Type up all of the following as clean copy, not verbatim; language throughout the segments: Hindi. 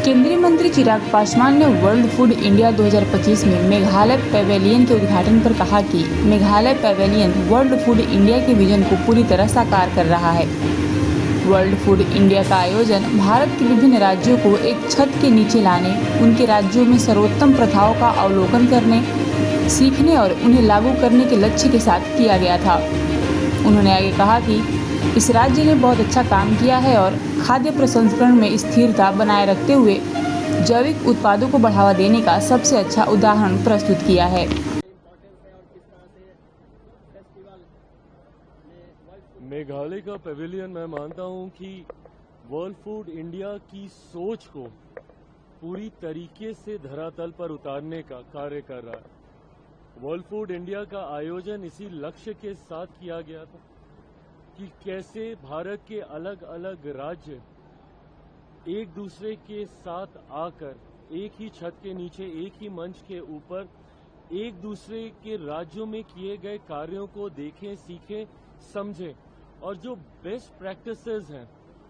केंद्रीय मंत्री चिराग पासवान ने वर्ल्ड फूड इंडिया 2025 में मेघालय पैवेलियन के उद्घाटन पर कहा कि Meghalaya pavilion world food India के विजन को पूरी तरह साकार कर रहा है। वर्ल्ड फूड इंडिया का आयोजन भारत के विभिन्न राज्यों को एक छत के नीचे लाने, उनके राज्यों में सर्वोत्तम प्रथाओं का अवलोकन करने, सीखने और उन्हें लागू करने के लक्ष्य के साथ किया गया था। उन्होंने आगे कहा कि इस राज्य ने बहुत अच्छा काम किया है और खाद्य प्रसंस्करण में स्थिरता बनाए रखते हुए जैविक उत्पादों को बढ़ावा देने का सबसे अच्छा उदाहरण प्रस्तुत किया है। मेघालय का पेविलियन मैं मानता हूं कि वर्ल्ड फूड इंडिया की सोच को पूरी तरीके से धरातल पर उतारने का कार्य कर रहा है। वर्ल्ड फूड इंडिया का आयोजन इसी लक्ष्य के साथ किया गया था कि कैसे भारत के अलग अलग राज्य एक दूसरे के साथ आकर एक ही छत के नीचे, एक ही मंच के ऊपर एक दूसरे के राज्यों में किए गए कार्यों को देखें, सीखें, समझें और जो बेस्ट प्रैक्टिसेस हैं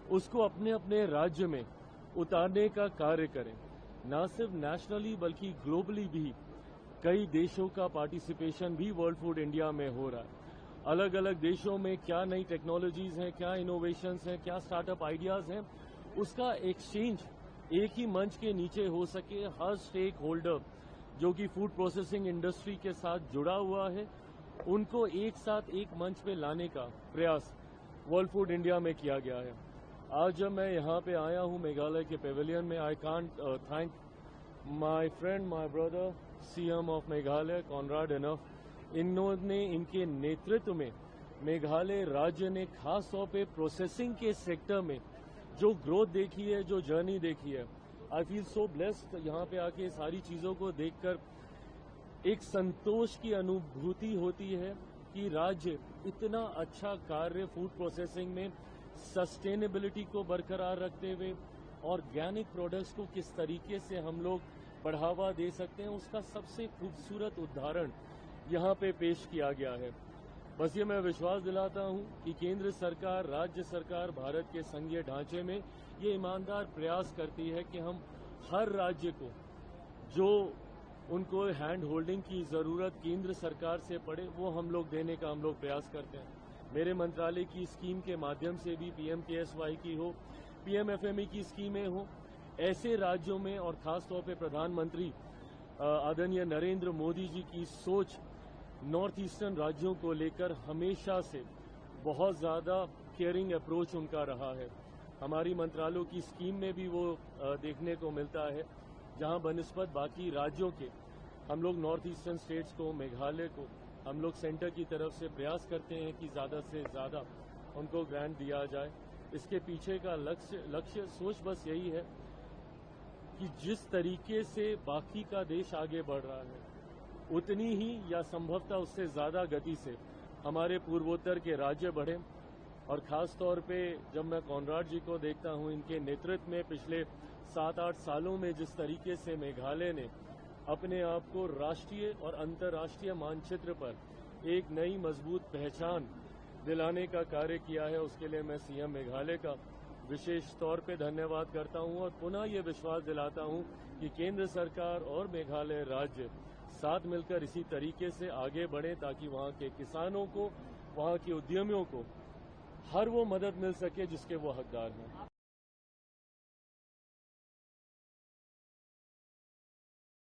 उसको अपने अपने राज्य में उतारने का कार्य करें। न सिर्फ नेशनली बल्कि ग्लोबली भी कई देशों का पार्टिसिपेशन भी वर्ल्ड फूड इंडिया में हो रहा है। अलग अलग देशों में क्या नई टेक्नोलॉजीज हैं, क्या इनोवेशंस हैं, क्या स्टार्टअप आइडियाज हैं, उसका एक्सचेंज एक ही मंच के नीचे हो सके। हर स्टेक होल्डर जो कि फूड प्रोसेसिंग इंडस्ट्री के साथ जुड़ा हुआ है, उनको एक साथ एक मंच पे लाने का प्रयास वर्ल्ड फूड इंडिया में किया गया है। आज जब मैं यहाँ पे आया हूँ मेघालय के पेविलियन में, I can't thank my friend, my brother, CM of Meghalaya Conrad enough. इन्होंने, इनके नेतृत्व में मेघालय राज्य ने खास तौर पे प्रोसेसिंग के सेक्टर में जो ग्रोथ देखी है, जो जर्नी देखी है, आई फील सो ब्लेस्ड। यहाँ पे आके सारी चीजों को देखकर एक संतोष की अनुभूति होती है कि राज्य इतना अच्छा कार्य फूड प्रोसेसिंग में सस्टेनेबिलिटी को बरकरार रखते हुए ऑर्गेनिक प्रोडक्ट्स को किस तरीके से हम लोग बढ़ावा दे सकते हैं, उसका सबसे खूबसूरत उदाहरण यहाँ पे पेश किया गया है। बस ये मैं विश्वास दिलाता हूँ कि केंद्र सरकार, राज्य सरकार भारत के संघीय ढांचे में ये ईमानदार प्रयास करती है कि हम हर राज्य को जो उनको हैंड होल्डिंग की जरूरत केंद्र सरकार से पड़े वो हम लोग देने का हम लोग प्रयास करते हैं। मेरे मंत्रालय की स्कीम के माध्यम से भी PMKSY की हो, PMFME की स्कीमें हो, ऐसे राज्यों में और खासतौर पर प्रधानमंत्री आदरणीय नरेंद्र मोदी जी की सोच नॉर्थ ईस्टर्न राज्यों को लेकर हमेशा से बहुत ज़्यादा केयरिंग अप्रोच उनका रहा है। हमारी मंत्रालयों की स्कीम में भी वो देखने को मिलता है, जहां बनिस्बत बाकी राज्यों के हम लोग नॉर्थ ईस्टर्न स्टेट्स को, मेघालय को, हम लोग सेंटर की तरफ से प्रयास करते हैं कि ज़्यादा से ज़्यादा उनको ग्रांट दिया जाए। इसके पीछे का लक्ष्य सोच बस यही है कि जिस तरीके से बाकी का देश आगे बढ़ रहा है, उतनी ही या संभवतः उससे ज़्यादा गति से हमारे पूर्वोत्तर के राज्य बढ़े। और ख़ास तौर पे जब मैं कॉनराड जी को देखता हूँ, इनके नेतृत्व में पिछले 7-8 सालों में जिस तरीके से मेघालय ने अपने आप को राष्ट्रीय और अंतर्राष्ट्रीय मानचित्र पर एक नई मजबूत पहचान दिलाने का कार्य किया है, उसके लिए मैं सीएम मेघालय का विशेष तौर पे धन्यवाद करता हूं और पुनः ये विश्वास दिलाता हूं कि केंद्र सरकार और मेघालय राज्य साथ मिलकर इसी तरीके से आगे बढ़े ताकि वहां के किसानों को, वहां के उद्यमियों को हर वो मदद मिल सके जिसके वो हकदार हैं।